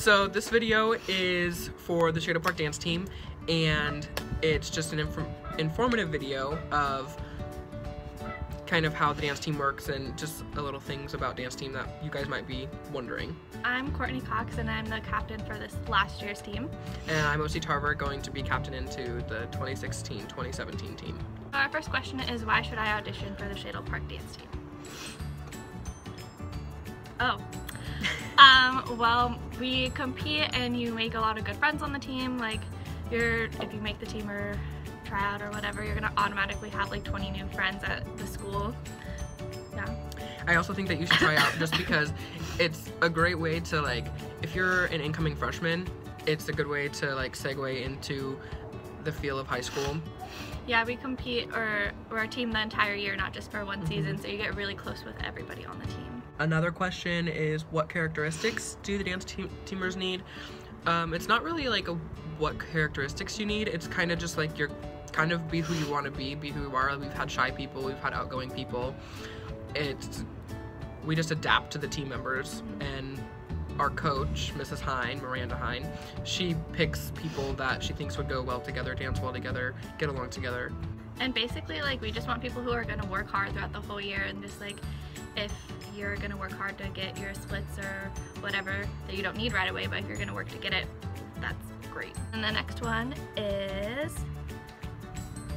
So this video is for the Shadow Park dance team, and it's just an informative video of kind of how the dance team works and just a little things about dance team that you guys might be wondering. I'm Courtney Cox, and I'm the captain for this last year's team. And I'm O.C. Tarver, going to be captain into the 2016-2017 team. Our first question is, why should I audition for the Shadow Park dance team? Well, we compete and you make a lot of good friends on the team. Like, if you make the team or try out or whatever, you're gonna automatically have like 20 new friends at the school. Yeah. I also think that you should try out just because it's a great way to, like, if you're an incoming freshman, it's a good way to like segue into the feel of high school. Yeah, we compete, or we're a team the entire year, not just for one season, so you get really close with everybody on the team. Another question is, what characteristics do the dance teamers need? It's not really like what characteristics you need, it's kind of just like you're kind of be who you want to be who you are. We've had shy people, we've had outgoing people. We just adapt to the team members, and our coach, Mrs. Hine, Miranda Hine, she picks people that she thinks would go well together, dance well together, get along together. And basically, like, we just want people who are going to work hard throughout the whole year, and just like, if you're going to work hard to get your splits or whatever that you don't need right away, but if you're going to work to get it, that's great. And the next one is,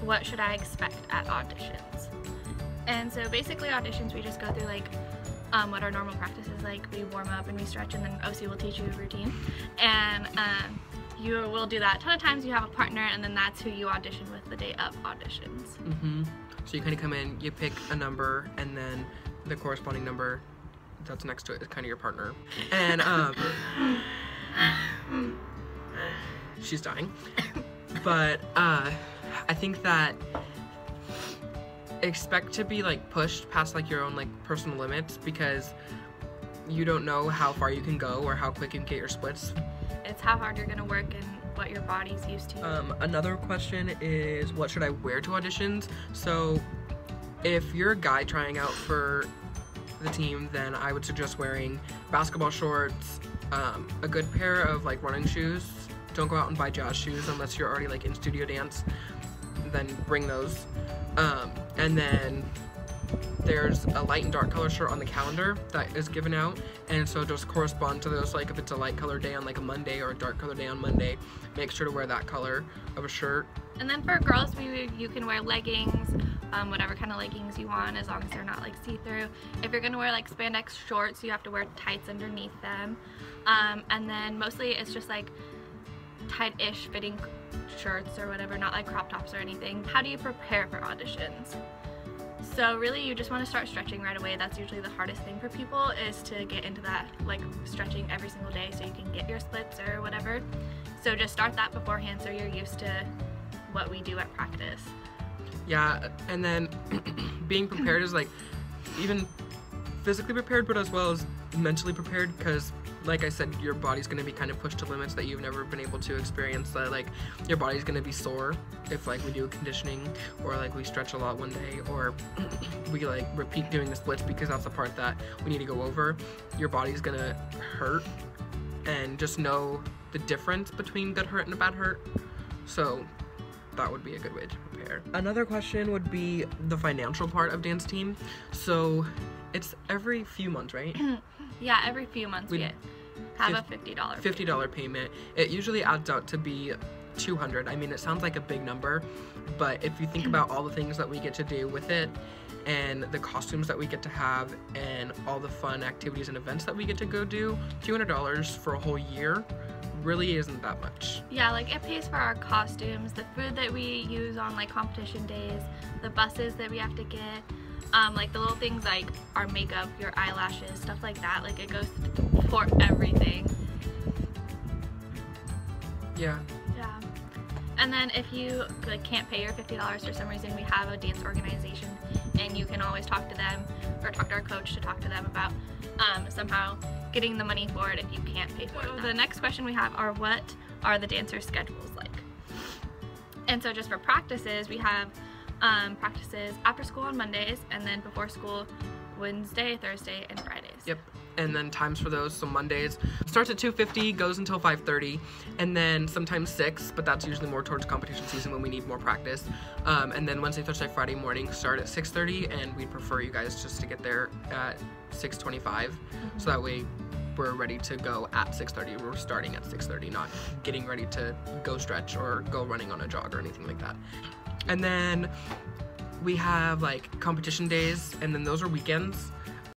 what should I expect at auditions? And so basically auditions, we just go through like what our normal practice is like. We warm up and we stretch, and then OC will teach you a routine. And you will do that a ton of times. You have a partner, and then that's who you audition with the day of auditions. So you kind of come in, you pick a number, and then the corresponding number that's next to it is kind of your partner. And she's dying. But I think that expect to be like pushed past like your own like personal limits, because you don't know how far you can go or how quick you can get your splits. It's how hard you're gonna work and what your body's used to. Another question is, what should I wear to auditions? So if you're a guy trying out for the team, then I would suggest wearing basketball shorts, a good pair of like running shoes. Don't go out and buy jazz shoes unless you're already like in studio dance, then bring those. And then there's a light and dark color shirt on the calendar that is given out, and so just correspond to those. Like if it's a light color day on like a Monday or a dark color day on Monday, make sure to wear that color of a shirt. And then for girls, you can wear leggings, whatever kind of leggings you want, as long as they're not like see-through. If you're gonna wear like spandex shorts, you have to wear tights underneath them. And then mostly it's just like tight-ish fitting shirts or whatever, not like crop tops or anything. How do you prepare for auditions? So really, you just want to start stretching right away. That's usually the hardest thing for people, is to get into that like stretching every single day so you can get your splits or whatever. So just start that beforehand so you're used to what we do at practice. Yeah, and then being prepared is like even physically prepared, but as well as mentally prepared, because like I said, your body's going to be kind of pushed to limits that you've never been able to experience. That like your body's going to be sore if like we do conditioning, or like we stretch a lot one day, or we like repeat doing the splits because that's the part that we need to go over. Your body's going to hurt, and just know the difference between good hurt and a bad hurt. So that would be a good way to prepare. Another question would be the financial part of dance team. So it's every few months, right? Yeah, every few months we have a $50 payment. It usually adds out to be $200. I mean, it sounds like a big number, but if you think about all the things that we get to do with it, and the costumes that we get to have, and all the fun activities and events that we get to go do, $200 for a whole year really isn't that much. Yeah, like it pays for our costumes, the food that we use on like competition days, the buses that we have to get, like the little things like our makeup, your eyelashes, stuff like that. Like it goes for everything. Yeah. Yeah. And then if you like can't pay your $50 for some reason, we have a dance organization, and you can always talk to them or talk to our coach to talk to them about somehow getting the money for it if you can't pay for it. The next question we have are, what are the dancers' schedules like? And so just for practices, we have practices after school on Mondays, and then before school Wednesday, Thursday, and Fridays. Yep. and then times for those. So Mondays starts at 2:50, goes until 5:30, and then sometimes 6, but that's usually more towards competition season when we need more practice. And then Wednesday, Thursday, Friday morning start at 6:30, and we'd prefer you guys just to get there at 6:25, so that way we're ready to go at 6:30. We're starting at 6:30, not getting ready to go stretch or go running on a jog or anything like that. And then we have like competition days, and then those are weekends.